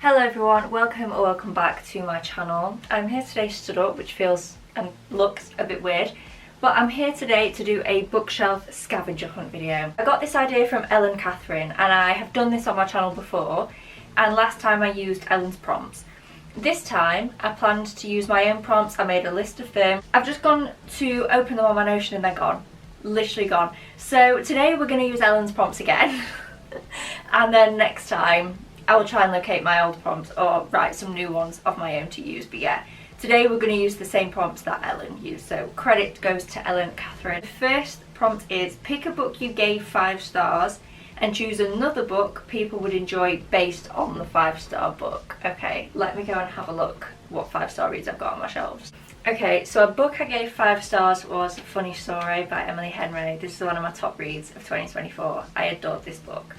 Hello everyone, welcome or welcome back to my channel. I'm here today stood up, which feels and looks a bit weird, but I'm here today to do a bookshelf scavenger hunt video. I got this idea from Ellen Catherine and I have done this on my channel before, and last time I used Ellen's prompts. This time I planned to use my own prompts. I made a list of them. I've just gone to open them on my Notion and they're gone. Literally gone. So today we're going to use Ellen's prompts again and then next time I will try and locate my old prompts or write some new ones of my own to use. But yeah, today we're going to use the same prompts that Ellen used. So credit goes to Ellen Catherine. The first prompt is pick a book you gave 5 stars and choose another book people would enjoy based on the 5-star book. Okay, let me go and have a look what 5-star reads I've got on my shelves. Okay, so a book I gave 5 stars was Funny Story by Emily Henry. This is one of my top reads of 2024. I adored this book.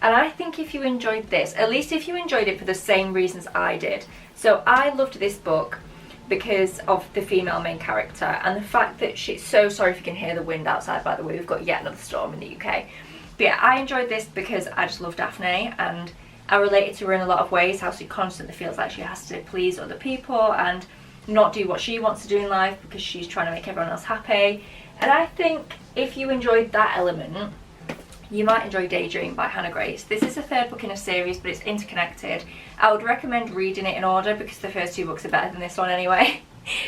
And I think if you enjoyed this, at least if you enjoyed it for the same reasons I did. So I loved this book because of the female main character and the fact that she's so sorry if you can hear the wind outside, by the way, we've got yet another storm in the UK. But yeah, I enjoyed this because I just love Daphne and I related to her in a lot of ways, how she constantly feels like she has to please other people and not do what she wants to do in life because she's trying to make everyone else happy. And I think if you enjoyed that element, you might enjoy Daydream by Hannah Grace. This is the 3rd book in a series, but it's interconnected. I would recommend reading it in order because the first 2 books are better than this one anyway.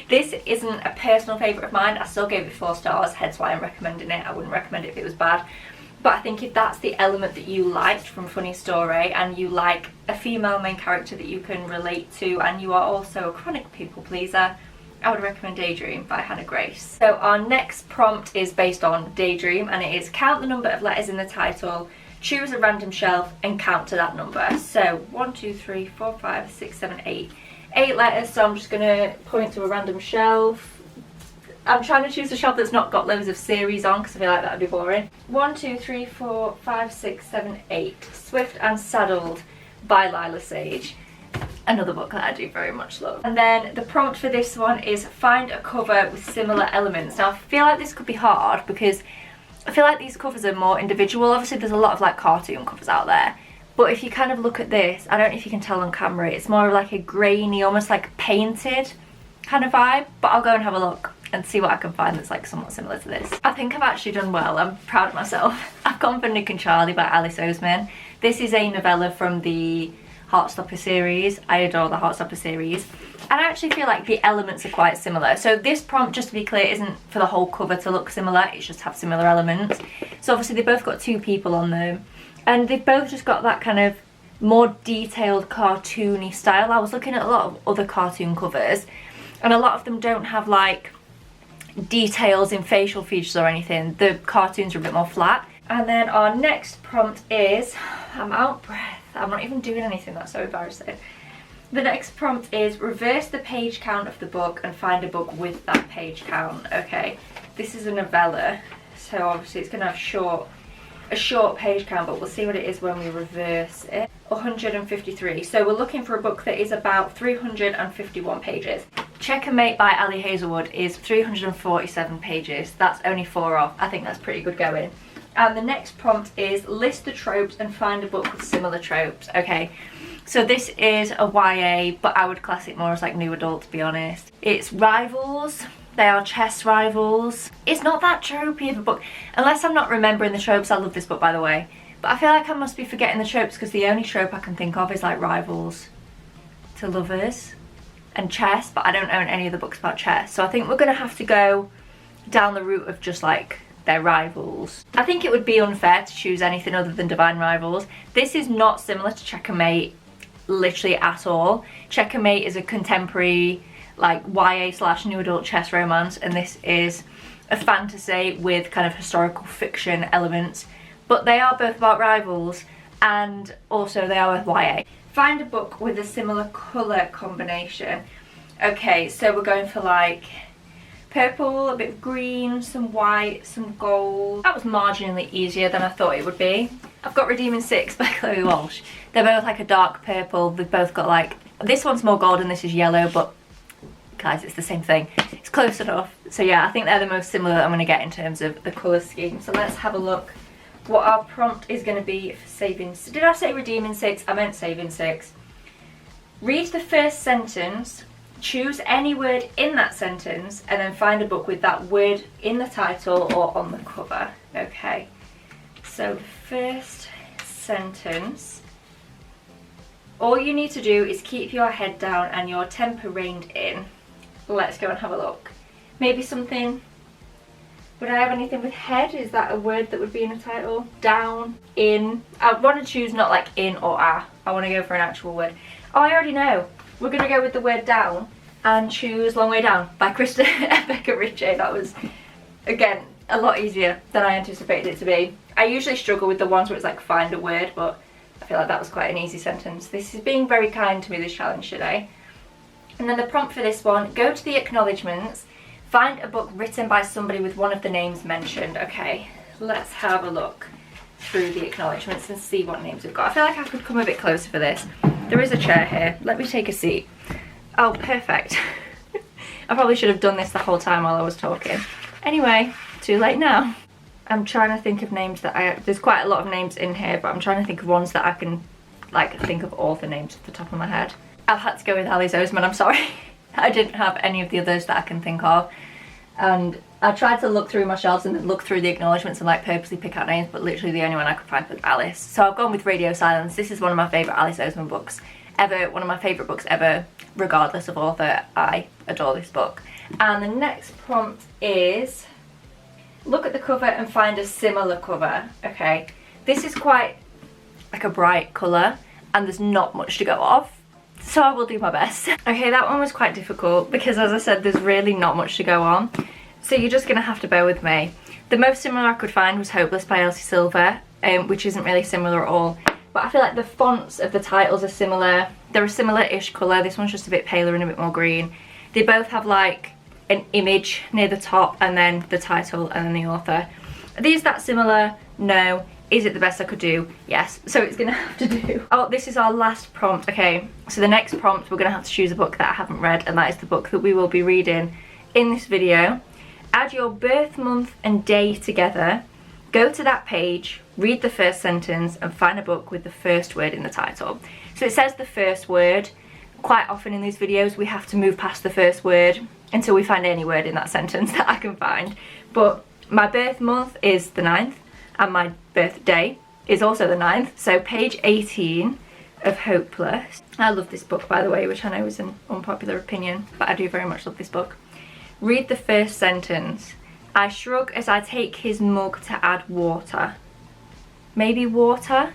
This isn't a personal favourite of mine. I still gave it 4 stars, hence why I'm recommending it. I wouldn't recommend it if it was bad. But I think if that's the element that you liked from Funny Story and you like a female main character that you can relate to and you are also a chronic people pleaser, I would recommend Daydream by Hannah Grace. So our next prompt is based on Daydream and it is count the number of letters in the title, choose a random shelf and count to that number. So 1, 2, 3, 4, 5, 6, 7, 8. 8 letters, so I'm just going to point to a random shelf. I'm trying to choose a shelf that's not got loads of series on because I feel like that would be boring. 1, 2, 3, 4, 5, 6, 7, 8. Swift and Saddled by Lila Sage. Another book that I do very much love. And then the prompt for this one is find a cover with similar elements. Now I feel like this could be hard because I feel like these covers are more individual. Obviously there's a lot of like cartoon covers out there. But if you kind of look at this, I don't know if you can tell on camera, it's more like a grainy, almost like painted kind of vibe. But I'll go and have a look and see what I can find that's like somewhat similar to this. I think I've actually done well. I'm proud of myself. I've gone for Nick and Charlie by Alice Oseman. This is a novella from the Heartstopper series. I adore the Heartstopper series. And I actually feel like the elements are quite similar. So this prompt, just to be clear, isn't for the whole cover to look similar. It's just have similar elements. So obviously they both got 2 people on them. And they've both just got that kind of more detailed cartoony style. I was looking at a lot of other cartoon covers and a lot of them don't have like details in facial features or anything. The cartoons are a bit more flat. And then our next prompt is, I'm out of breath. I'm not even doing anything, that's so embarrassing. The next prompt is reverse the page count of the book and find a book with that page count. Okay, this is a novella, so obviously it's going to have a short page count, but we'll see what it is when we reverse it. 153. So we're looking for a book that is about 351 pages. Check a Mate by Ali Hazelwood is 347 pages. That's only 4 off. I think that's pretty good going. And the next prompt is list the tropes and find a book with similar tropes. Okay, so this is a YA, but I would class it more as like new adult, to be honest. It's rivals. They are chess rivals. It's not that tropey of a book. Unless I'm not remembering the tropes. I love this book, by the way. But I feel like I must be forgetting the tropes because the only trope I can think of is like rivals to lovers and chess, but I don't own any of the books about chess. So I think we're going to have to go down the route of just like their rivals. I think it would be unfair to choose anything other than Divine Rivals. This is not similar to Checkmate literally at all. Checkmate is a contemporary like YA/new adult chess romance and this is a fantasy with kind of historical fiction elements, but they are both about rivals and also they are both YA. Find a book with a similar colour combination. Okay, so we're going for like purple, a bit of green, some white, some gold. That was marginally easier than I thought it would be. I've got Redeeming 6 by Chloe Walsh. They're both like a dark purple. They've both got like, this one's more gold and this is yellow, but guys, it's the same thing. It's close enough. So yeah, I think they're the most similar that I'm going to get in terms of the colour scheme. So let's have a look what our prompt is going to be for saving. Did I say Redeeming 6? I meant Saving 6. Read the first sentence, choose any word in that sentence, and then find a book with that word in the title or on the cover. Okay, so the first sentence, all you need to do is keep your head down and your temper reined in. Let's go and have a look. Maybe something, would I have anything with head? Is that a word that would be in a title? Down, in. I want to choose not like in or a. I want to go for an actual word. Oh, I already know. We're going to go with the word down and choose Long Way Down by Rebecca Ritchie. That was, again, a lot easier than I anticipated it to be. I usually struggle with the ones where it's like find a word, but I feel like that was quite an easy sentence. This is being very kind to me, this challenge today. And then the prompt for this one, go to the acknowledgements, find a book written by somebody with one of the names mentioned. Okay, let's have a look through the acknowledgements and see what names we've got. I feel like I could come a bit closer for this. There is a chair here. Let me take a seat. Oh, perfect. I probably should have done this the whole time while I was talking. Anyway, too late now. I'm trying to think of names that there's quite a lot of names in here, but I'm trying to think of ones that I can like think of author names off the top of my head. I've had to go with Alice Oseman, I'm sorry. I didn't have any of the others that I can think of. And I tried to look through my shelves and look through the acknowledgements and like purposely pick out names, but literally the only one I could find was Alice. So I've gone with Radio Silence. This is one of my favourite Alice Oseman books ever, one of my favourite books ever, regardless of author. I adore this book. And the next prompt is, look at the cover and find a similar cover. Okay, this is quite like a bright colour and there's not much to go off, so I will do my best. Okay, that one was quite difficult because, as I said, there's really not much to go on, so you're just gonna have to bear with me. The most similar I could find was Hopeless by Elsie Silver, which isn't really similar at all, but I feel like the fonts of the titles are similar. They're a similar-ish colour. This one's just a bit paler and a bit more green. They both have like an image near the top and then the title and then the author. Are these that similar? No. Is it the best I could do? Yes. So it's gonna have to do. Oh, this is our last prompt. Okay, so the next prompt, we're gonna have to choose a book that I haven't read, and that is the book that we will be reading in this video. Add your birth month and day together, go to that page, read the first sentence and find a book with the first word in the title. So it says the first word. Quite often in these videos we have to move past the first word until we find any word in that sentence that I can find. But my birth month is the 9th and my birthday is also the 9th. So page 18 of Hopeless. I love this book, by the way, which I know is an unpopular opinion, but I do very much love this book. Read the first sentence. I shrug as I take his mug to add water. Maybe water?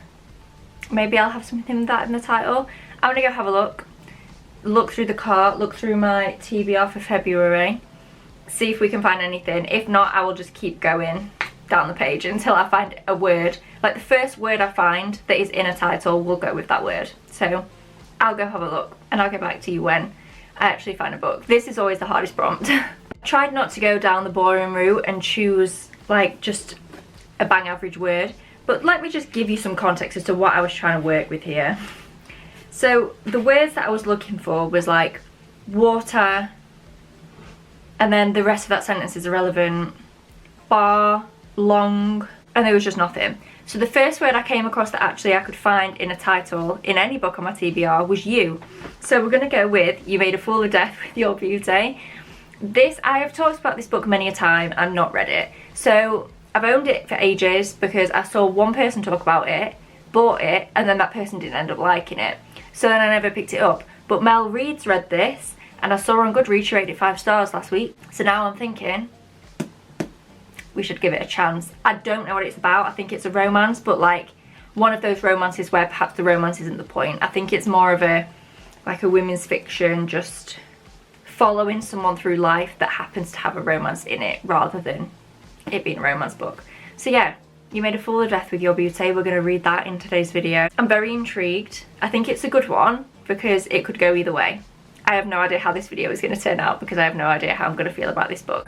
Maybe I'll have something with that in the title. I'm gonna go have a look. Look through the cart, look through my TBR for February, see if we can find anything. If not, I will just keep going down the page until I find a word. Like the first word I find that is in a title, we'll go with that word. So I'll go have a look and I'll get back to you when I actually find a book. This is always the hardest prompt. Tried not to go down the boring route and choose like just a bang average word, but let me just give you some context as to what I was trying to work with here. So the words that I was looking for was like water, and then the rest of that sentence is irrelevant, bar, long, and there was just nothing. So the first word I came across that actually I could find in a title in any book on my TBR was you. So we're gonna go with You Made a Fool of Death with Your Beauty. This, I have talked about this book many a time and not read it. So I've owned it for ages because I saw one person talk about it, bought it, and then that person didn't end up liking it. So then I never picked it up. But Mel Reed's read this, and I saw her on Goodreads she rated it 5 stars last week. So now I'm thinking we should give it a chance. I don't know what it's about. I think it's a romance, but like one of those romances where perhaps the romance isn't the point. I think it's more of a like a women's fiction, just following someone through life that happens to have a romance in it rather than it being a romance book. So yeah, You Made a Fool of Death with Your Beauty. We're going to read that in today's video. I'm very intrigued. I think it's a good one because it could go either way. I have no idea how this video is going to turn out because I have no idea how I'm going to feel about this book.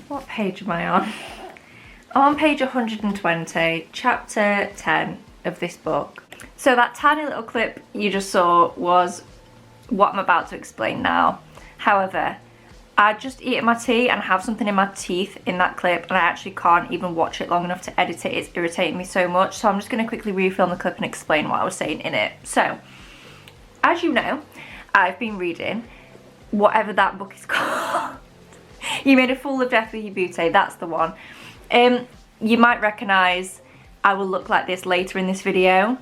What page am I on? I'm on page 120, chapter 10 of this book. So that tiny little clip you just saw was what I'm about to explain now. However, I just eaten my tea and have something in my teeth in that clip, and I actually can't even watch it long enough to edit it. It's irritating me so much, so I'm just going to quickly refilm the clip and explain what I was saying in it. So, as you know, I've been reading whatever that book is called. You Made a Fool of Death with Your Beauty, that's the one. You might recognise I will look like this later in this video.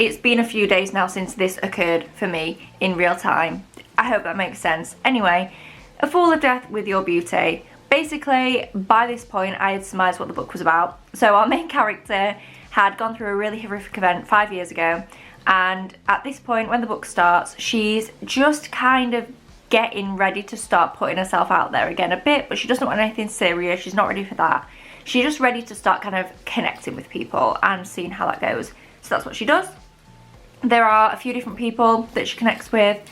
It's been a few days now since this occurred for me in real time. I hope that makes sense. Anyway, A Fool of Death with Your Beauty. Basically, by this point, I had surmised what the book was about. So our main character had gone through a really horrific event 5 years ago, and at this point, when the book starts, she's just kind of getting ready to start putting herself out there again a bit, but she doesn't want anything serious. She's not ready for that. She's just ready to start kind of connecting with people and seeing how that goes. So that's what she does. There are a few different people that she connects with.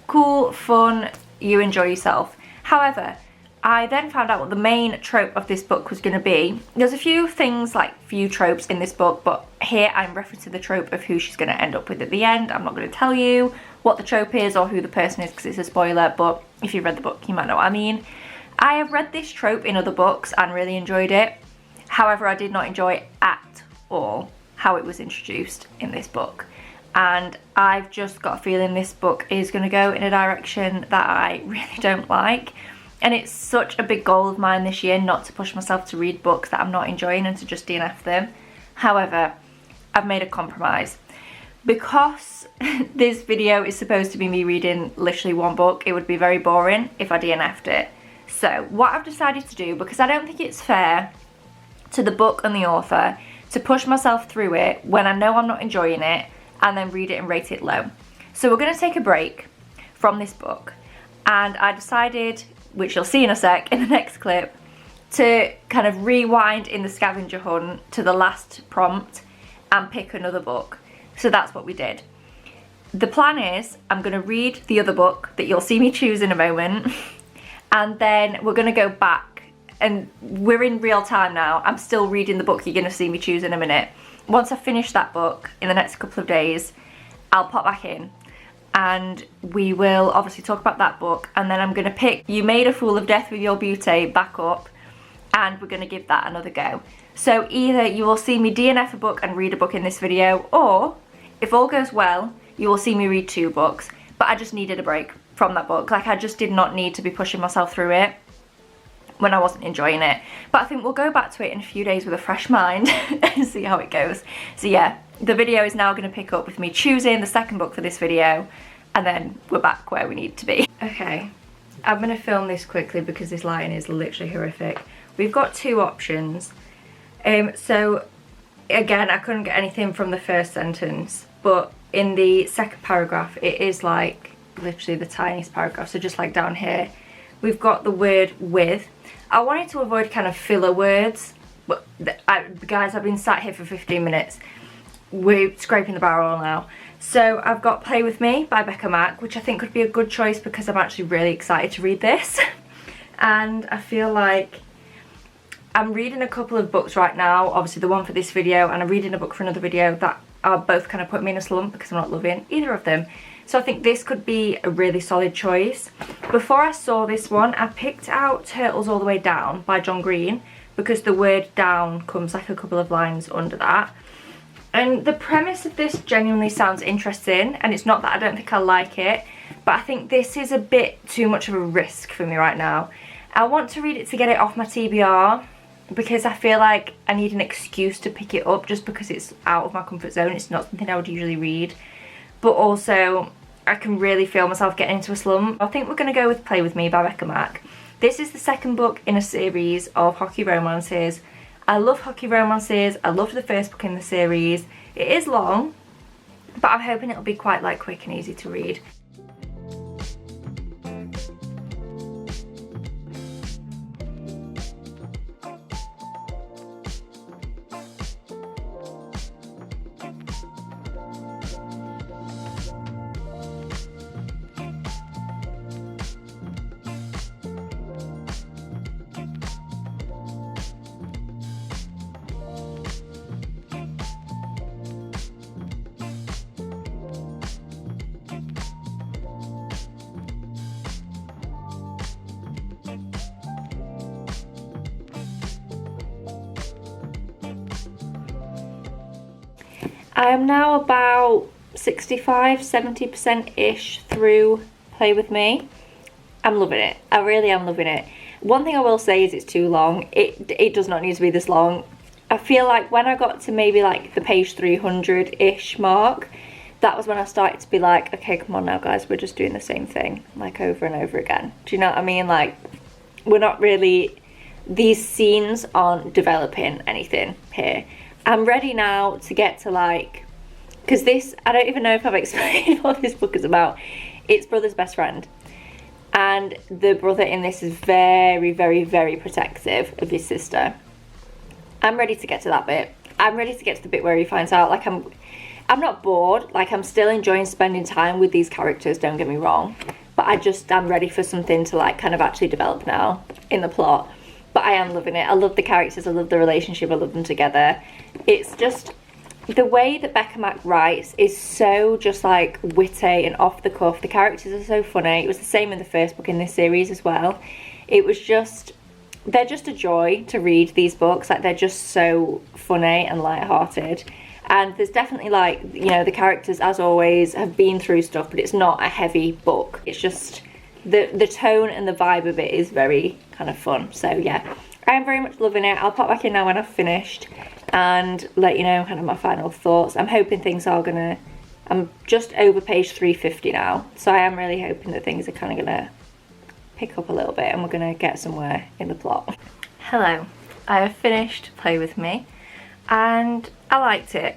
Cool, fun, you enjoy yourself. However, I then found out what the main trope of this book was going to be. There's a few things, like few tropes in this book, but here I'm referencing the trope of who she's going to end up with at the end. I'm not going to tell you what the trope is or who the person is because it's a spoiler, but if you've read the book, you might know what I mean. I have read this trope in other books and really enjoyed it. However, I did not enjoy at all how it was introduced in this book. And I've just got a feeling this book is going to go in a direction that I really don't like. And it's such a big goal of mine this year not to push myself to read books that I'm not enjoying and to just DNF them. However, I've made a compromise. Because this video is supposed to be me reading literally one book, it would be very boring if I DNF'd it. So what I've decided to do, because I don't think it's fair to the book and the author to push myself through it when I know I'm not enjoying it and then read it and rate it low. So we're going to take a break from this book, and I decided, which you'll see in a sec in the next clip, to kind of rewind in the scavenger hunt to the last prompt and pick another book. So that's what we did. The plan is I'm going to read the other book that you'll see me choose in a moment, and then we're going to go back, and we're in real time now. I'm still reading the book you're going to see me choose in a minute. Once I finish that book in the next couple of days, I'll pop back in and we will obviously talk about that book, and then I'm going to pick You Made a Fool of Death with Your Beauty back up, and we're going to give that another go. So either you will see me DNF a book and read a book in this video, or if all goes well, you will see me read 2 books. But I just needed a break from that book. Like, I just did not need to be pushing myself through it when I wasn't enjoying it. But I think we'll go back to it in a few days with a fresh mind and see how it goes. So yeah, the video is now going to pick up with me choosing the second book for this video, and then we're back where we need to be. Okay, I'm going to film this quickly because this lighting is literally horrific. We've got 2 options. So again, I couldn't get anything from the first sentence, but in the second paragraph it is like literally the tiniest paragraph. So just like down here, we've got the word with. I wanted to avoid kind of filler words, but guys, I've been sat here for 15 minutes. We're scraping the barrel now. So I've got Play With Me by Becca Mack, which I think could be a good choice because I'm actually really excited to read this. And I feel like I'm reading a couple of books right now, obviously the one for this video, and I'm reading a book for another video that are both kind of putting me in a slump because I'm not loving either of them. So I think this could be a really solid choice. Before I saw this one, I picked out Turtles All the Way Down by John Green because the word down comes like a couple of lines under that. And the premise of this genuinely sounds interesting, and it's not that I don't think I like it, but I think this is a bit too much of a risk for me right now. I want to read it to get it off my TBR because I feel like I need an excuse to pick it up just because it's out of my comfort zone. It's not something I would usually read. But also, I can really feel myself getting into a slump. I think we're going to go with Play With Me by Becca Mack. This is the second book in a series of hockey romances. I love hockey romances. I loved the first book in the series. It is long, but I'm hoping it'll be quite like quick and easy to read. I am now about 65-70%-ish through Play With Me. I'm loving it. I really am loving it. One thing I will say is it's too long. It does not need to be this long. I feel like when I got to maybe like the page 300-ish mark, that was when I started to be like, okay, come on now guys, we're just doing the same thing like over and over again. Do you know what I mean? Like, we're not really, these scenes aren't developing anything here. I'm ready now to get to like, because this, I don't even know if I've explained what this book is about. It's brother's best friend. And the brother in this is very, very, very protective of his sister. I'm ready to get to that bit. I'm ready to get to the bit where he finds out, like, I'm not bored. Like, I'm still enjoying spending time with these characters, don't get me wrong. But I'm ready for something to, like, kind of actually develop now in the plot. But I am loving it. I love the characters. I love the relationship. I love them together. It's just, the way that Becca Mack writes is so just, like, witty and off the cuff. The characters are so funny. It was the same in the first book in this series as well. It was just, they're just a joy to read, these books. Like, they're just so funny and lighthearted. And there's definitely, like, you know, the characters, as always, have been through stuff, but it's not a heavy book. It's just, the tone and the vibe of it is very kind of fun. So, yeah, I am very much loving it. I'll pop back in now when I've finished and let you know kind of my final thoughts. I'm hoping things are gonna, I'm just over page 350 now. So I am really hoping that things are kind of gonna pick up a little bit and we're gonna get somewhere in the plot. Hello, I have finished Play With Me. And I liked it.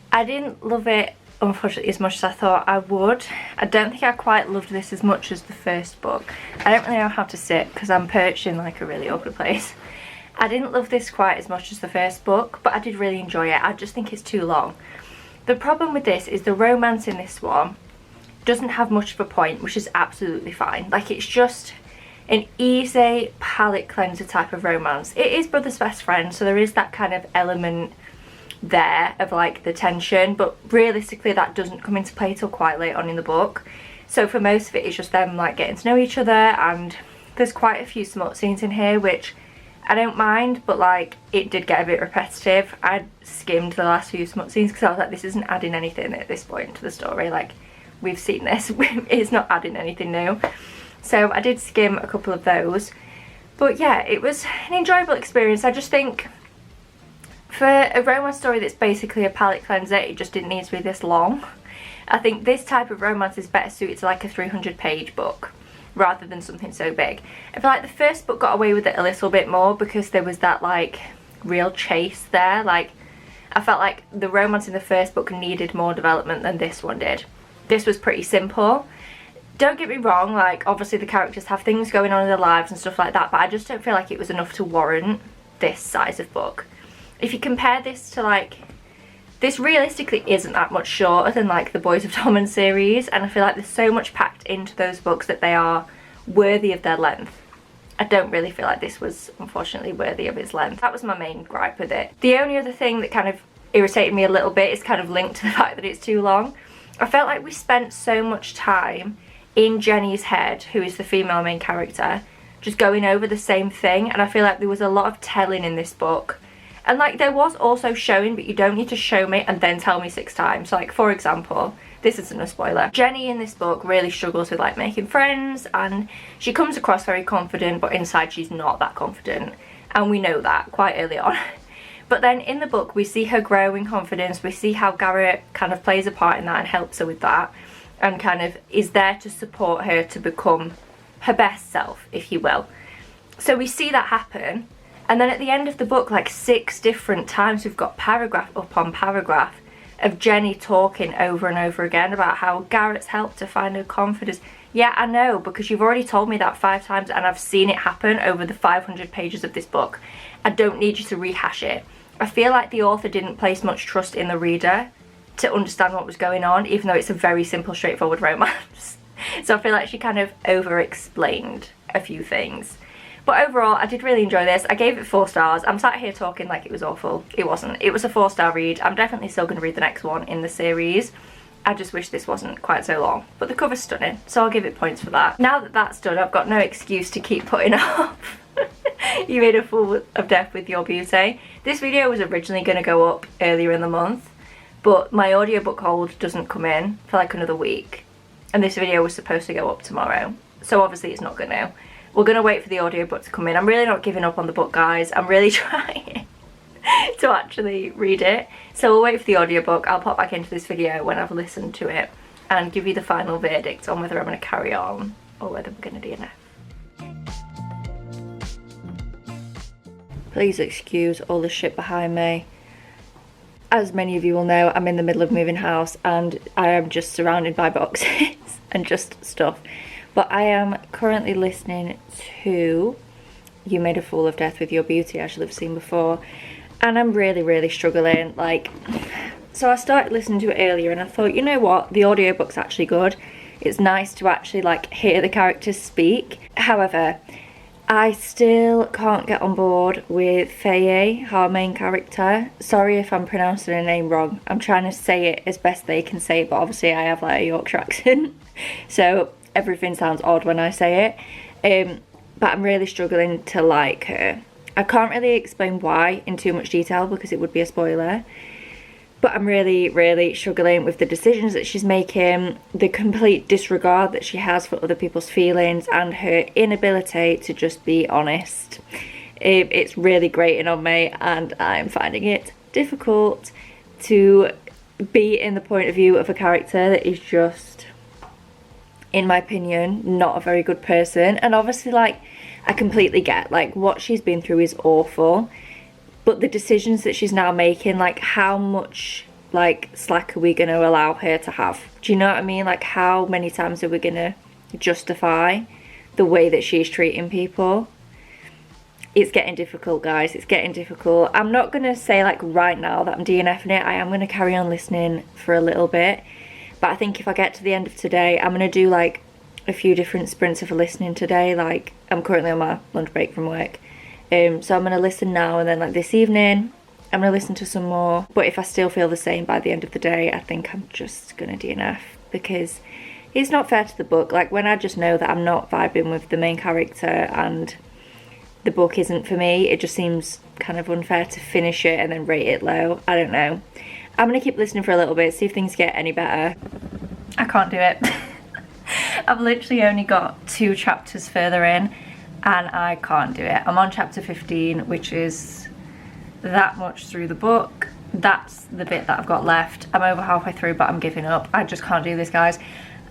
I didn't love it, unfortunately, as much as I thought I would. I don't think I quite loved this as much as the first book. I don't really know how to sit because I'm perched in like a really awkward place. I didn't love this quite as much as the first book, but I did really enjoy it. I just think it's too long. The problem with this is the romance in this one doesn't have much of a point, which is absolutely fine. Like, it's just an easy palate cleanser type of romance. It is brother's best friend, so there is that kind of element there of like the tension, but realistically that doesn't come into play till quite late on in the book. So for most of it, it's just them like getting to know each other, and there's quite a few smut scenes in here which I don't mind, but like it did get a bit repetitive. I skimmed the last few smut scenes because I was like, this isn't adding anything at this point to the story. Like, we've seen this. It's not adding anything new. So I did skim a couple of those. But yeah, it was an enjoyable experience. I just think for a romance story that's basically a palate cleanser, it just didn't need to be this long. I think this type of romance is better suited to like a 300-page book rather than something so big. I feel like the first book got away with it a little bit more because there was that like real chase there. Like, I felt like the romance in the first book needed more development than this one did. This was pretty simple. Don't get me wrong, like, obviously the characters have things going on in their lives and stuff like that, but I just don't feel like it was enough to warrant this size of book. If you compare this to, like, this realistically isn't that much shorter than, like, the Boys of Torment series, and I feel like there's so much packed into those books that they are worthy of their length. I don't really feel like this was, unfortunately, worthy of its length. That was my main gripe with it. The only other thing that kind of irritated me a little bit is kind of linked to the fact that it's too long. I felt like we spent so much time in Jenny's head, who is the female main character, just going over the same thing, and I feel like there was a lot of telling in this book. And like, there was also showing, but you don't need to show me and then tell me 6 times. So like, for example, this isn't a spoiler, Jenny in this book really struggles with like making friends, and she comes across very confident, but inside she's not that confident, and we know that quite early on. But then in the book we see her grow in confidence, we see how Garrett kind of plays a part in that and helps her with that, and kind of is there to support her to become her best self, if you will. So we see that happen, and then at the end of the book, like 6 different times, we've got paragraph upon paragraph of Jenny talking over and over again about how Garrett's helped her find her confidence. Yeah, I know, because you've already told me that 5 times and I've seen it happen over the 500 pages of this book. I don't need you to rehash it. I feel like the author didn't place much trust in the reader to understand what was going on, even though it's a very simple, straightforward romance. So I feel like she kind of over-explained a few things. But overall, I did really enjoy this. I gave it 4 stars. I'm sat here talking like it was awful. It wasn't. It was a 4-star read. I'm definitely still going to read the next one in the series. I just wish this wasn't quite so long. But the cover's stunning, so I'll give it points for that. Now that that's done, I've got no excuse to keep putting off. You made a fool of death with your beauty. This video was originally going to go up earlier in the month, but my audiobook hold doesn't come in for like another week, and this video was supposed to go up tomorrow, so obviously it's not gonna. We're gonna wait for the audiobook to come in. I'm really not giving up on the book, guys. I'm really trying to actually read it, so we'll wait for the audiobook. I'll pop back into this video when I've listened to it and give you the final verdict on whether I'm gonna carry on or whether we're gonna DNF. Please excuse all the shit behind me. As many of you will know, I'm in the middle of moving house and I am just surrounded by boxes and just stuff. But I am currently listening to You Made a Fool of Death with Your Beauty, as you'll have seen before. And I'm really struggling. Like, so I started listening to it earlier and I thought, you know what, the audiobook's actually good. It's nice to actually like hear the characters speak. However, I still can't get on board with Faye, our main character. Sorry if I'm pronouncing her name wrong. I'm trying to say it as best they can say it, but obviously I have like a Yorkshire accent. So everything sounds odd when I say it. But I'm really struggling to like her. I can't really explain why in too much detail because it would be a spoiler. But I'm really struggling with the decisions that she's making, the complete disregard that she has for other people's feelings, and her inability to just be honest. It's really grating on me, and I'm finding it difficult to be in the point of view of a character that is just, in my opinion, not a very good person. And obviously, like, I completely get, like, what she's been through is awful. But the decisions that she's now making, like, how much, like, slack are we going to allow her to have? Do you know what I mean? Like, how many times are we going to justify the way that she's treating people? It's getting difficult, guys. It's getting difficult. I'm not going to say, like, right now that I'm DNFing it. I am going to carry on listening for a little bit. But I think if I get to the end of today, I'm going to do, like, a few different sprints of listening today. Like, I'm currently on my lunch break from work. So I'm going to listen now, and then like this evening I'm going to listen to some more. But if I still feel the same by the end of the day, I think I'm just going to DNF, because it's not fair to the book. Like, when I just know that I'm not vibing with the main character and the book isn't for me, it just seems kind of unfair to finish it and then rate it low. I don't know. I'm going to keep listening for a little bit, see if things get any better. I can't do it. I've literally only got 2 chapters further in, and I can't do it. I'm on chapter 15, which is that much through the book. That's the bit that I've got left. I'm over halfway through, but I'm giving up. I just can't do this, guys.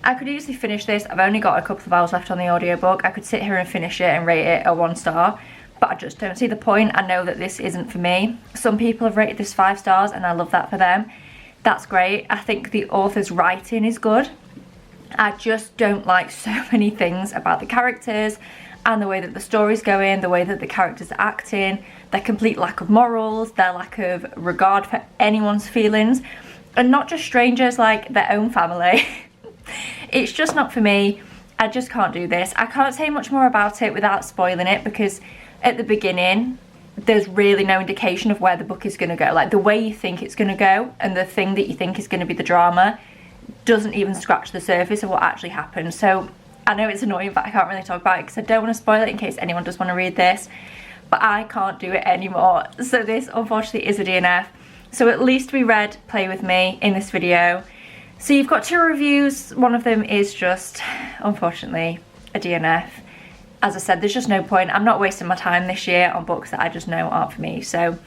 I could easily finish this. I've only got a couple of hours left on the audiobook. I could sit here and finish it and rate it a 1 star, but I just don't see the point. I know that this isn't for me. Some people have rated this 5 stars, and I love that for them. That's great. I think the author's writing is good. I just don't like so many things about the characters and the way that the story's going, the way that the characters are acting, their complete lack of morals, their lack of regard for anyone's feelings, and not just strangers, like their own family. It's just not for me. I just can't do this. I can't say much more about it without spoiling it, because at the beginning there's really no indication of where the book is going to go. Like, the way you think it's going to go and the thing that you think is going to be the drama doesn't even scratch the surface of what actually happened. So I know it's annoying, but I can't really talk about it because I don't want to spoil it in case anyone does want to read this. But I can't do it anymore. So this, unfortunately, is a DNF. So at least we read Play With Me in this video. So you've got 2 reviews. One of them is just, unfortunately, a DNF. As I said, there's just no point. I'm not wasting my time this year on books that I just know aren't for me. So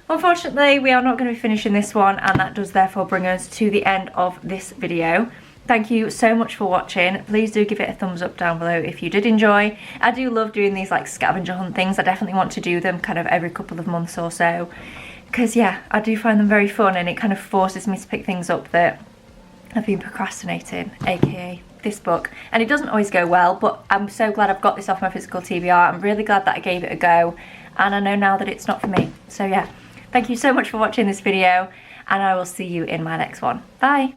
unfortunately, we are not going to be finishing this one, and that does therefore bring us to the end of this video. Thank you so much for watching. Please do give it a thumbs up down below if you did enjoy. I do love doing these like scavenger hunt things. I definitely want to do them kind of every couple of months or so, because yeah, I do find them very fun, and it kind of forces me to pick things up that I've been procrastinating, aka this book. And it doesn't always go well, but I'm so glad I've got this off my physical TBR. I'm really glad that I gave it a go, and I know now that it's not for me. So yeah, thank you so much for watching this video, and I will see you in my next one. Bye!